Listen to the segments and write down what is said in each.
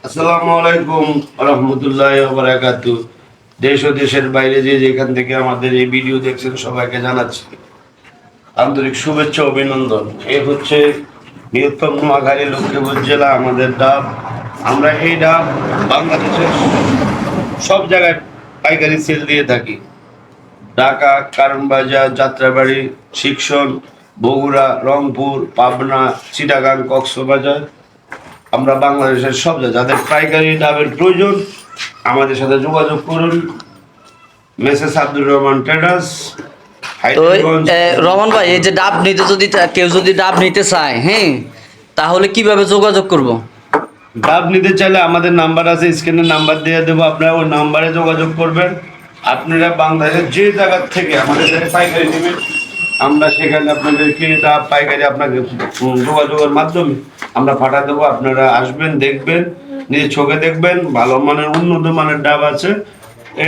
আসসালামু আলাইকুম রহমতুল্লাহি ওয়া বারাকাতুহু। দেশ ও দেশের বাইরে যে যেখান থেকে আমাদের এই ভিডিও দেখছেন সবাইকে জানাচ্ছি আন্তরিক শুভেচ্ছা ও অভিনন্দন। এই হচ্ছে বৃহত্তম নোয়াখালী লক্ষ্মীপুর জেলা আমাদের ডাব। আমরা এই ডাব বাংলাদেশের সব জায়গায় পাইকারি সেল দিয়ে থাকি। ঢাকা, কারণবাজার, যাত্রাবাড়ি, শিক্ষণ, বগুড়া, রংপুর, পাবনা, চিটাগাং, কক্সবাজার। আমরা বাংলাদেশের সব জায়গায় যাদের পাইকারি ডাবের প্রয়োজন আমাদের সাথে যোগাযোগ করুন। মেসেস আব্দুর রহমান ট্রেডার্স, তো হায়দ্রাবাদ। রহমান ভাই, এই যে ডাব নিতে কেউ যদি ডাব নিতে চায়, হ্যাঁ, তাহলে কিভাবে যোগাযোগ করব? ডাব নিতে চাইলে আমাদের নাম্বার আছে, স্ক্রিনে নাম্বার দিয়ে দেবো, আপনারা ওই নাম্বারে যোগাযোগ করবেন। আপনারা বাংলাদেশের যে জায়গার থেকে আমাদের সাথে পাইকারি নেবেন, আমরা সেখানে আপনাদেরকে ডাব পাইকারি আপনাকে যোগাযোগের মাধ্যমে আমরা পাঠা দেবো। আপনারা আসবেন, দেখবেন, নিজে চোখে দেখবেন ভালো মানের উন্নত মানের ডাব আছে,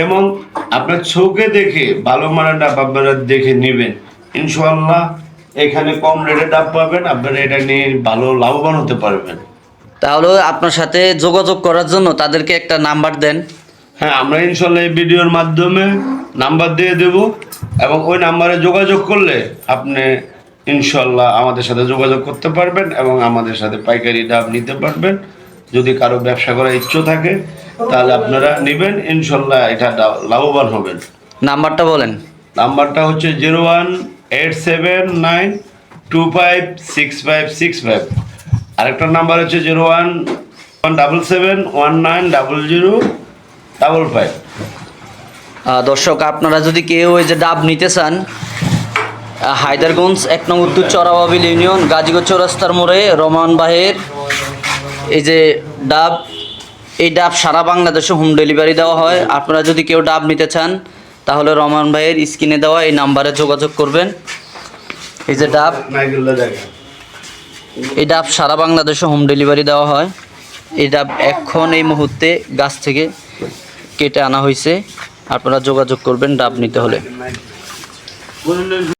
এবং আপনার চোখে দেখে ভালো মানের ডাব আপনারা দেখে নেবেন। ইনশাআল্লাহ এখানে কম রেটে ডাব পাবেন, আপনারা এটা নিয়ে ভালো লাভবান হতে পারবেন। তাহলে আপনার সাথে যোগাযোগ করার জন্য তাদেরকে একটা নাম্বার দেন। হ্যাঁ, আমরা ইনশাল্লাহ এই ভিডিওর মাধ্যমে নাম্বার দিয়ে দেব, এবং ওই নাম্বারে যোগাযোগ করলে আপনি ইনশাল্লাহ আমাদের সাথে যোগাযোগ করতে পারবেন এবং আমাদের সাথে পাইকারি ডাব নিতে পারবেন। যদি কারো ব্যবসা করার ইচ্ছে থাকে তাহলে আপনারা নেবেন, ইনশাল্লাহ এটা লাভবান হবেন। নাম্বারটা বলেন। নাম্বারটা হচ্ছে 018792565565। আরেকটা নাম্বার হচ্ছে 0117719005। দর্শক, আপনারা যদি কেউ এই যে ডাব নিতে চান, হায়দারগঞ্জ 1 নং উত্তর চরাবাবিল ইউনিয়ন গাজীগঞ্জ চৌরাস্তার মোড়ে রহমান ভাইয়ের এই যে ডাব, এই ডাব সারা বাংলাদেশে হোম ডেলিভারি দেওয়া হয়। আপনারা যদি কেউ ডাব নিতে চান তাহলে রহমান ভাইয়ের স্ক্রিনে দেওয়া এই নাম্বারে যোগাযোগ করবেন। এই যে ডাব, এই ডাব সারা বাংলাদেশে হোম ডেলিভারি দেওয়া হয়। এই ডাব এখন এই মুহূর্তে গাছ থেকে কেটে আনা হয়েছে। আপনারা যোগাযোগ করবেন ডাব নিতে হলে।